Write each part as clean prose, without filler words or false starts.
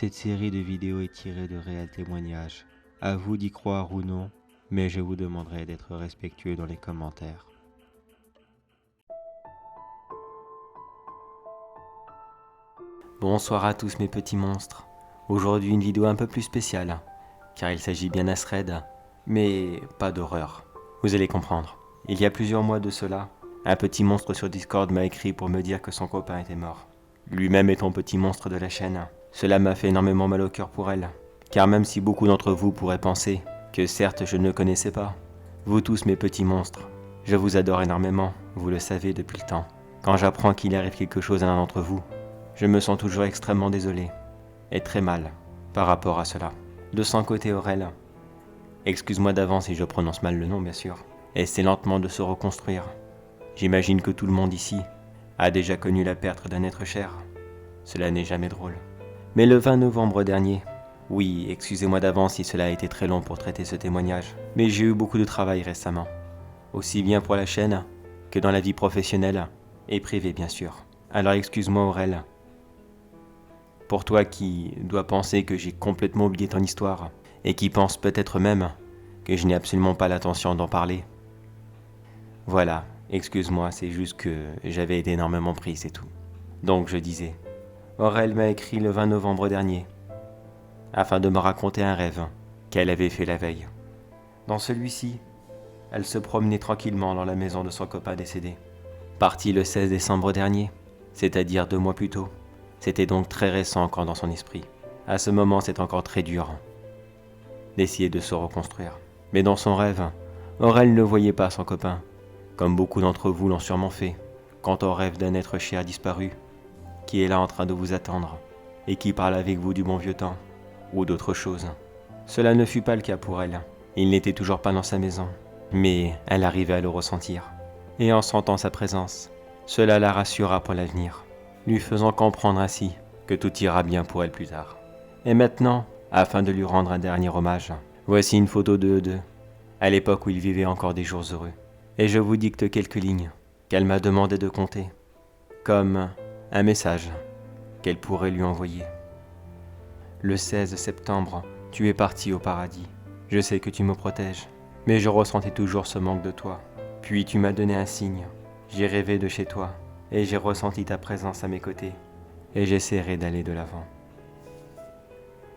Cette série de vidéos est tirée de réels témoignages. À vous d'y croire ou non, mais je vous demanderai d'être respectueux dans les commentaires. Bonsoir à tous mes petits monstres. Aujourd'hui une vidéo un peu plus spéciale, car il s'agit bien d'Asred, mais pas d'horreur. Vous allez comprendre. Il y a plusieurs mois de cela, un petit monstre sur Discord m'a écrit pour me dire que son copain était mort. Lui-même étant petit monstre de la chaîne, cela m'a fait énormément mal au cœur pour elle, car même si beaucoup d'entre vous pourraient penser que certes je ne le connaissais pas, vous tous mes petits monstres, je vous adore énormément, vous le savez depuis le temps. Quand j'apprends qu'il arrive quelque chose à l'un d'entre vous, je me sens toujours extrêmement désolé, et très mal, par rapport à cela. De son côté Aurel, excuse-moi d'avance si je prononce mal le nom bien sûr, essaie lentement de se reconstruire. J'imagine que tout le monde ici a déjà connu la perte d'un être cher. Cela n'est jamais drôle. Mais le 20 novembre dernier, oui, excusez-moi d'avance si cela a été très long pour traiter ce témoignage, mais j'ai eu beaucoup de travail récemment, aussi bien pour la chaîne que dans la vie professionnelle et privée bien sûr. Alors excuse-moi Aurel, pour toi qui dois penser que j'ai complètement oublié ton histoire, et qui pense peut-être même que je n'ai absolument pas l'intention d'en parler. Voilà, excuse-moi, c'est juste que j'avais été énormément pris, c'est tout. Donc je disais, Aurel m'a écrit le 20 novembre dernier, afin de me raconter un rêve qu'elle avait fait la veille. Dans celui-ci, elle se promenait tranquillement dans la maison de son copain décédé. Parti le 16 décembre dernier, c'est-à-dire 2 mois plus tôt. C'était donc très récent encore dans son esprit. À ce moment, c'est encore très dur d'essayer de se reconstruire. Mais dans son rêve, Aurel ne voyait pas son copain, comme beaucoup d'entre vous l'ont sûrement fait, quand on rêve d'un être cher disparu, qui est là en train de vous attendre, et qui parle avec vous du bon vieux temps, ou d'autre chose. Cela ne fut pas le cas pour elle. Il n'était toujours pas dans sa maison, mais elle arrivait à le ressentir. Et en sentant sa présence, cela la rassura pour l'avenir, lui faisant comprendre ainsi que tout ira bien pour elle plus tard. Et maintenant, afin de lui rendre un dernier hommage, voici une photo d'eux deux, à l'époque où ils vivaient encore des jours heureux. Et je vous dicte quelques lignes qu'elle m'a demandé de compter, comme un message qu'elle pourrait lui envoyer. Le 16 septembre, tu es parti au paradis. Je sais que tu me protèges, mais je ressentais toujours ce manque de toi. Puis tu m'as donné un signe. J'ai rêvé de chez toi, et j'ai ressenti ta présence à mes côtés, et j'essaierai d'aller de l'avant.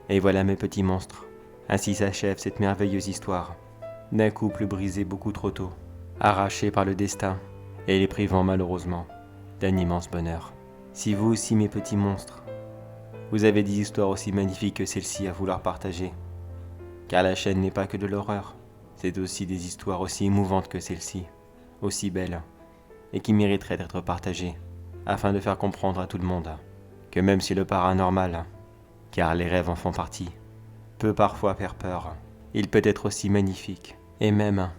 Et voilà mes petits monstres, ainsi s'achève cette merveilleuse histoire d'un couple brisé beaucoup trop tôt, arraché par le destin, et les privant malheureusement d'un immense bonheur. Si vous aussi mes petits monstres, vous avez des histoires aussi magnifiques que celle-ci à vouloir partager, car la chaîne n'est pas que de l'horreur, c'est aussi des histoires aussi émouvantes que celle-ci, aussi belles, et qui mériteraient d'être partagées, afin de faire comprendre à tout le monde que même si le paranormal, car les rêves en font partie, peut parfois faire peur, il peut être aussi magnifique, et même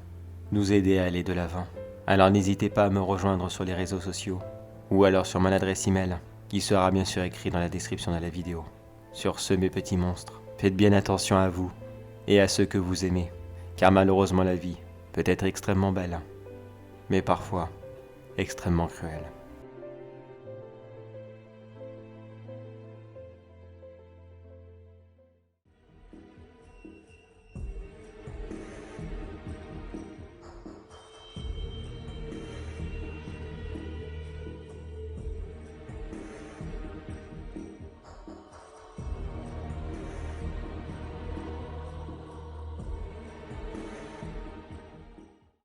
nous aider à aller de l'avant. Alors n'hésitez pas à me rejoindre sur les réseaux sociaux, ou alors sur mon adresse email, qui sera bien sûr écrite dans la description de la vidéo. Sur ce mes petits monstres, faites bien attention à vous, et à ceux que vous aimez, car malheureusement la vie peut être extrêmement belle, mais parfois extrêmement cruelle.